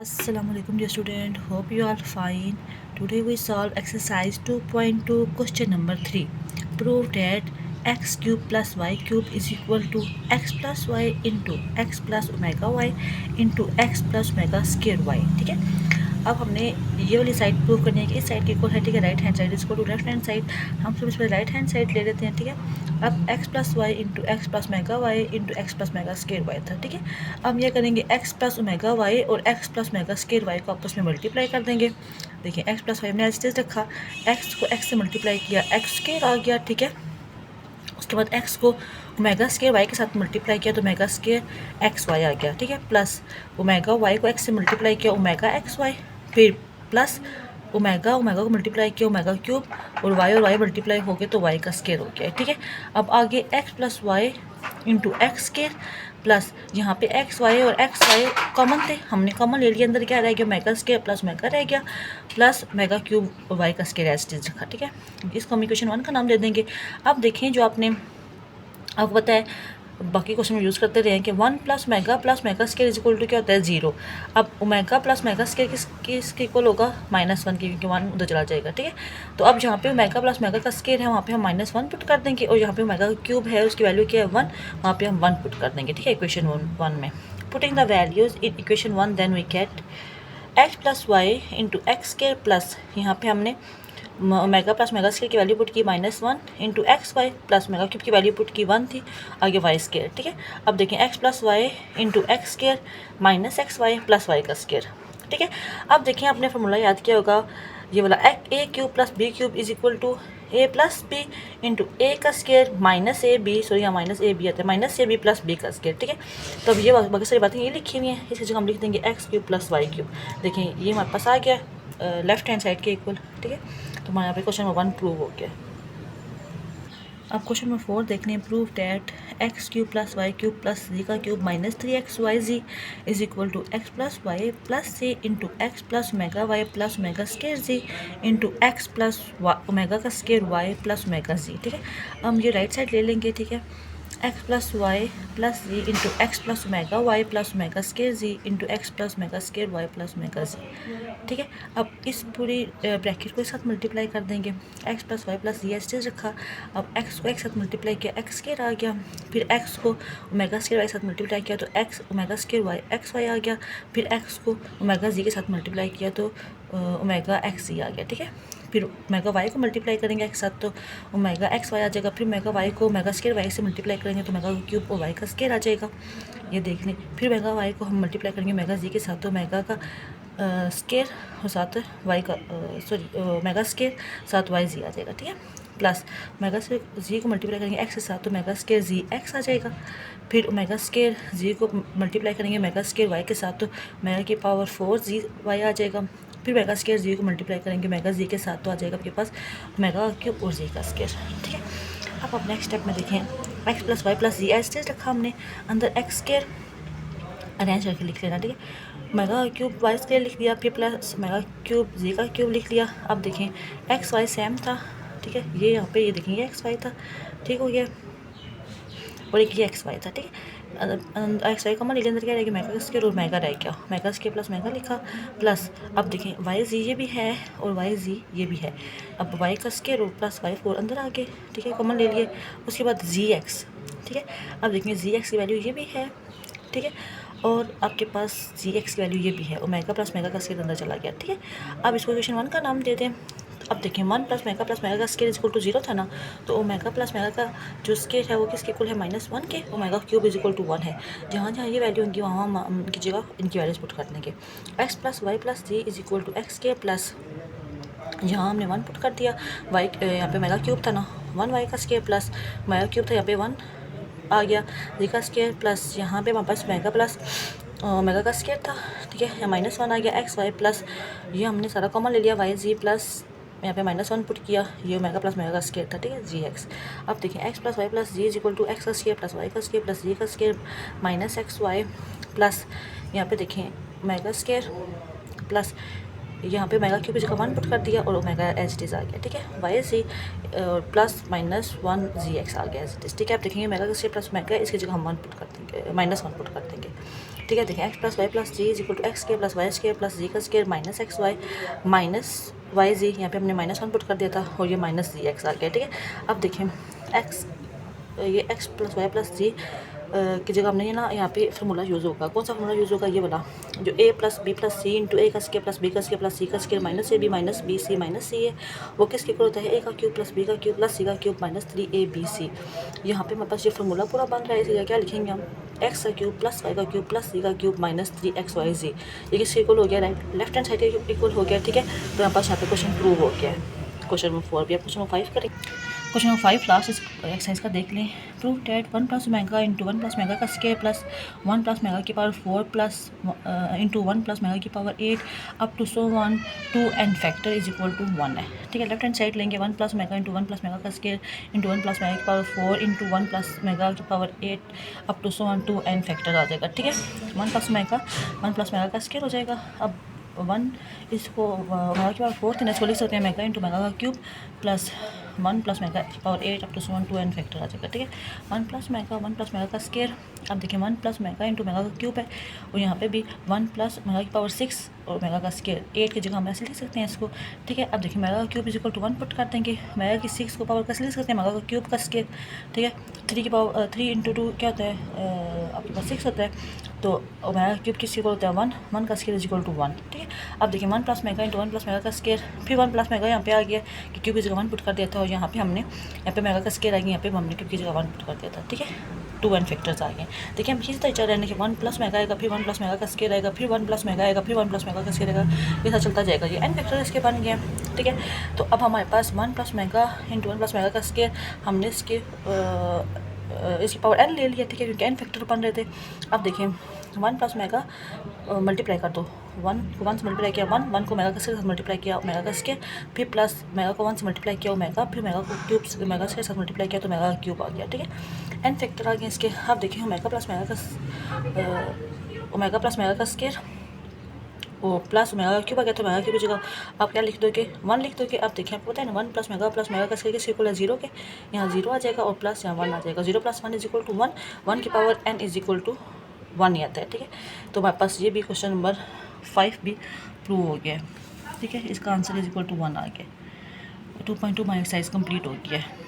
Assalamualaikum dear student, hope you are fine. Today we solve exercise 2.2 question number 3. Prove that x cube plus y cube is equal to x plus y into x plus omega y into x plus omega square y. ठीक है, अब हमने ये वाली side prove करनी है कि इस साइड के इक्वल है। ठीक है, राइट हैंड साइड इसको टू लेफ्ट हैंड साइड, हम सबसे पहले राइट हैंड साइड ले लेते हैं। ठीक है, अब x plus y into x plus omega y into x plus omega square y था। ठीक है, अब ये करेंगे x प्लस ओमेगा वाई और x plus omega square y को आपस में मल्टीप्लाई कर देंगे। देखिए x प्लस वाई हमने एज इट रखा, x को x से मल्टीप्लाई किया, एक्स स्केयर आ गया। ठीक है, उसके बाद x को ओमेगा स्केयर y के साथ मल्टीप्लाई किया तो ओमेगा स्केयर एक्स वाई आ गया। ठीक है, प्लस ओमेगा y को x से मल्टीप्लाई किया, ओमेगा एक्स वाई, फिर प्लस ओमेगा ओमेगा को मल्टीप्लाई किया, ओमेगा क्यूब, और y मल्टीप्लाई हो गए तो y का स्केयर हो गया। ठीक है, अब आगे x plus y into x square plus यहाँ पे एक्स वाई और एक्स वाई कॉमन थे, हमने कॉमन ले लिया, अंदर क्या रह गया मेगा स्केयर प्लस मेगा रह गया, प्लस मेगा क्यूब वाई का स्केयर एज इट इज रखा। ठीक है, इसको हम इक्वेशन 1 का नाम दे देंगे। अब देखें जो आपको पता है बाकी क्वेश्चन में यूज़ करते रहे हैं कि 1 plus omega square is equal to क्या होता है 0। अब ओमेगा प्लस मेगा स्केयर किसके इक्वल होगा -1 की, क्योंकि 1 उधर चला जाएगा। ठीक है, तो अब जहाँ पे ओमेगा प्लस मेगा का स्केयर है वहाँ पे हम -1 पुट कर देंगे, और जहाँ पे ओमेगा क्यूब है उसकी वैल्यू क्या है 1, वहाँ पे हम 1 पुट कर देंगे। ठीक है, इक्वेशन 1 में putting the values in equation 1 then we get x plus y into x square plus यहाँ पे हमने ओमेगा प्लस मेगा स्केयर की वैल्यू पुट की -1 into x y plus omega cube की वैल्यू पुट की 1 थी, आगे वाई स्केयर। ठीक है, अब देखें x plus y into x square minus x y plus y का स्केयर। ठीक है, अब देखें आपने फार्मूला याद किया होगा, ये वाला a cube plus b cube is equal to a plus b into ए का स्केयर माइनस ए बी, सॉरी यहाँ माइनस ए बी आता है, माइनस ए बी प्लस बी का स्केयर। ठीक है, तो अब ये बाकी सारी बातें ये लिखी हुई हैं, इसकी जगह हम लिख देंगे x cube plus y cube. देखें ये हमारे पास आ गया लेफ्ट हैंड साइड के इक्वल। ठीक है, तो हमारे यहाँ पे क्वेश्चन नंबर 1 प्रूव हो गया। अब क्वेश्चन नंबर 4 देख लें। Prove that x cube plus y cube plus जी का cube minus 3xyz is equal to x plus Y plus C into x plus omega y plus omega square z into x plus omega का square y plus omega z. ठीक है, हम ये right side ले लेंगे। ठीक है, x plus Y plus z into x plus omega y plus omega square z into x plus omega square y plus omega z. ठीक है, अब इस पूरी ब्रैकेट को एक साथ मल्टीप्लाई कर देंगे, x plus Y plus z as रखा, अब एक्स को एक साथ मल्टीप्लाई किया, एक्स स्केयर आ गया, फिर एक्स को ओमेगा स्केयर वाई के साथ मल्टीप्लाई किया तो x omega square y x y आ गया, फिर एक्स को ओमेगा जी के साथ मल्टीप्लाई किया तो ओमेगा एक्स जी आ गया। ठीक है, फिर ओमेगा वाई को मल्टीप्लाई करेंगे एक साथ तो ओमेगा एक्स वाई आ जाएगा, फिर ओमेगा वाई को ओमेगा स्केयर वाई से मल्टीप्लाई करेंगे तो ओमेगा क्यूब और वाई का स्केयर आ जाएगा। ये देख लें, फिर ओमेगा वाई को हम मल्टीप्लाई करेंगे ओमेगा जी के साथ तो ओमेगा का स्केयर और साथ वाई का सॉरी ओमेगा स्केयर साथ वाई जी आ जाएगा। ठीक है, प्लस ओमेगा से जी को मल्टीप्लाई करेंगे एक्स के साथ तो ओमेगा स्केयर जी एक्स आ जाएगा, फिर ओमेगा स्केयर जी को मल्टीप्लाई करेंगे ओमेगा स्केयर वाई के साथ तो ओमेगा की पावर 4 जी वाई आ जाएगा, फिर मेगा स्केयर जी को मल्टीप्लाई करेंगे मेगा जी के साथ तो आ जाएगा आपके पास मेगा क्यूब और जी का स्केयर। ठीक है, अब नेक्स्ट स्टेप में देखें, x plus Y plus z as रखा हमने, अंदर एक्स स्केयर अरेंज करके लिख लेना। ठीक है, मेगा क्यूब वाई स्केयर लिख दिया, फिर प्लस मेगा क्यूब जी का क्यूब लिख लिया। अब देखें एक्स वाई सेम था। ठीक है, ये यहाँ पे ये देखेंगे एक्स वाई था, ठीक हो गया, और एक ये एक्स वाई था। ठीक है, एक्स वाई कॉमन ले अंदर क्या रहेगा मेगा स्केयर और मेगा रह गया, मेगा स्केयर प्लस मेगा लिखा, प्लस अब देखें वाई जी ये भी है और वाई जी ये भी है, अब वाई का स्केयर और प्लस वाई 4 अंदर आ गए। ठीक है, कॉमन ले लिए, उसके बाद जी एक्स। ठीक है, अब देखें जी एक्स की वैल्यू ये भी है। ठीक है, और आपके पास जी एक्स की वैल्यू ये भी है, ओमेगा प्लस मेगा का स्केयर अंदर चला गया। ठीक है, अब इसको इक्वेशन 1 का नाम दे दें। अब देखें 1 प्लस मेगा का स्केयर इज इक्वल टू 0 था ना, तो ओमेगा प्लस मेगा का जो स्केयर है वो किसके इक्वल है -1 के, omega cube is equal to 1 है। जहाँ जहाँ ये वैल्यू होंगी वहाँ उनकी जगह इनकी वैल्यूज पुट कर देंगे। X plus Y plus ji is equal to x square plus यहाँ हमने 1 पुट कर दिया, वाई यहाँ पे मेगा क्यूब था ना 1 वाई का स्केयर प्लस मेगा क्यूब था यहाँ पे 1 आ गया, जी का स्केयर प्लस यहाँ पे हमारे पास मेगा प्लस मेगा का स्केयर था। ठीक है, यहाँ -1 आ गया, एक्स वाई प्लस ये हमने सारा कॉमन ले लिया, वाई जी प्लस यहाँ पे -1 पुट किया, ये ओमेगा प्लस मेगा का स्केयर था। ठीक है, जी एक्स। अब देखें x plus Y plus ji is equal to x का स्केयर प्लस वाई का स्केयर प्लस जी का square minus x y plus यहाँ पे देखें मेगा स्केयर प्लस यहाँ पे मेगा क्यूब का 1 पुट कर दिया और ओमेगा एच डी आ गया। ठीक है, वाई सी प्लस -1 जी एक्स आ गया एच डी। ठीक है, आप देखेंगे मेगा का स्केयर प्लस ओमेगा इसकी जगह हम 1 पुट कर देंगे, -1 पुट कर देंगे। ठीक ठीक है। देखिए X plus Y plus ji is equal to X के प्लस वाई स्केयर प्लस जी का square minus x Y minus Y Z, यहाँ पे हमने -1 पुट कर दिया था और ये माइनस जी एक्स आ गया, ठीक है। अब देखिए ये एक्स प्लस वाई प्लस जी की जगह हमने ये ना यहाँ पे फार्मूला यूज़ होगा। कौन सा फार्मूला यूज़ होगा, ये वाला जो A plus B plus C into ए का स्केयर प्लस बी का स्केयर प्लस सी का स्केयर माइनस ए B minus B C minus C है, वो किसके इक्वल होता है, ए का क्यूब प्लस बी का क्यूब प्लस सी का क्यूब माइनस 3ab। यहाँ पे हमारे पास ये फार्मूला पूरा बन रहा है। इसी क्या लिखेंगे हम, एक्स का क्यूब प्लस वाई का क्यूब प्लस सी का क्यूब माइनस 3xyz, ये किसके इक्वल हो गया, राइट लेफ्ट हैंड साइड के इक्वल हो गया, ठीक है। तो यहाँ पास यहाँ पे क्वेश्चन प्रूव हो गया है। क्वेश्चन नंबर 4 भी आप क्वेश्चन नंबर 5 करें। क्वेश्चन नंबर 5 लास्ट एक्सरसाइज का देख लें। Prove that 1 plus omega into 1 plus omega का स्केयर प्लस 1 प्लस मेगा की power 4 plus into 1 plus omega की power 8 up to so 1 2 N factor is equal to 1 है, ठीक है। लेफ्ट हैंड साइड लेंगे 1 plus omega into 1 plus omega का square into 1 plus omega की power 4 into 1 plus omega की power 8 up to so 1 2 N factor आ जाएगा, ठीक है। 1 प्लस मेगा का स्केयर हो जाएगा। अब 1 इसको मेगा की पावर 4 इसको लिख सकते हैं मेगा इंटू मेगा का क्यूब प्लस 1 प्लस मेगा की power 8 up to 1 2 N factor आ जाएगा, ठीक है। 1 प्लस मेगा का स्केयर, अब देखिए 1 प्लस मेगा इंटू मेगा का क्यूब है और यहाँ पे भी 1 प्लस मेगा की पावर 6 और मेगा का स्केयर 8 की जगह हम ऐसे लिख सकते हैं इसको, ठीक है। अब देखिए मेगा का cube is equal to 1 put कर देंगे, मेगा की 6 को पावर कैसे लिख सकते हैं, मेगा का क्यूब का स्केयर, ठीक है। 3 की पावर 3 इंटू 2 क्या होता है, आपके पास 6 होता है, तो मेगा क्यूब किसके इक्वल होता है 1 का स्केयर इज इक्वल टू 1, ठीक है। अब देखिए 1 plus omega into 1 plus omega का स्केयर, फिर 1 प्लस मेगा यहाँ पे आ गया कि क्यूब की जगह 1 पुट कर दिया था और यहाँ पे हमने मेगा का स्केयर आ गया, यहाँ पे हमने क्यूब की जगह 1 पुट कर दिया था, ठीक है। 2 एन फैक्टर्स आ गए। देखिए हम इसी तरह चल रहे हैं कि 1 प्लस मेगा आएगा, फिर 1 प्लस मेगा का स्केयर आएगा, फिर 1 प्लस मेगा आएगा, फिर 1 प्लस मेगा का स्केयर आएगा, ये सब चलता जाएगा। ये एन फैक्टर इसके बन गया, ठीक है। तो अब हमारे पास 1 plus omega into 1 plus omega का स्केयर, हमने इसकी पावर एन ले लिया, ठीक है, क्योंकि एन फैक्टर बन रहे थे। अब देखिए 1 प्लस मेगा मल्टीप्लाई कर दो, 1 को 1 से मल्टीप्लाई किया 1 को मेगा के साथ मल्टीप्लाई किया मेगा का स्केयर, फिर प्लस मेगा को 1 से मल्टीप्लाई किया ओमेगा, फिर मेगा को क्यूब मेगा के साथ मल्टीप्लाई किया तो मेगा का क्यूब आ गया, ठीक है। एन फैक्टर आ गया इसके। अब देखिए ओमेगा प्लस मेगा का स्केयर वो प्लस मेगा का क्यूब आ गया, तो मेगा क्यूब की जगह आप क्या लिख दोगे, 1 लिख दोगे। अब देखिए आपको पता है ना 1 प्लस मेगा का स्केयर इक्वल है 0 के, यहाँ 0 आ जाएगा और प्लस यहाँ 1 आ जाएगा। 0 प्लस 1 इज इक्वल टू 1 की power n is equal to 1 ही आता है, ठीक है। तो हमारे पास ये भी क्वेश्चन नंबर 5 भी प्रूव हो गया है, ठीक है। इसका आंसर इज इक्वल टू 1 आ गया। 2.2 माई एक्सरसाइज कंप्लीट हो गया है।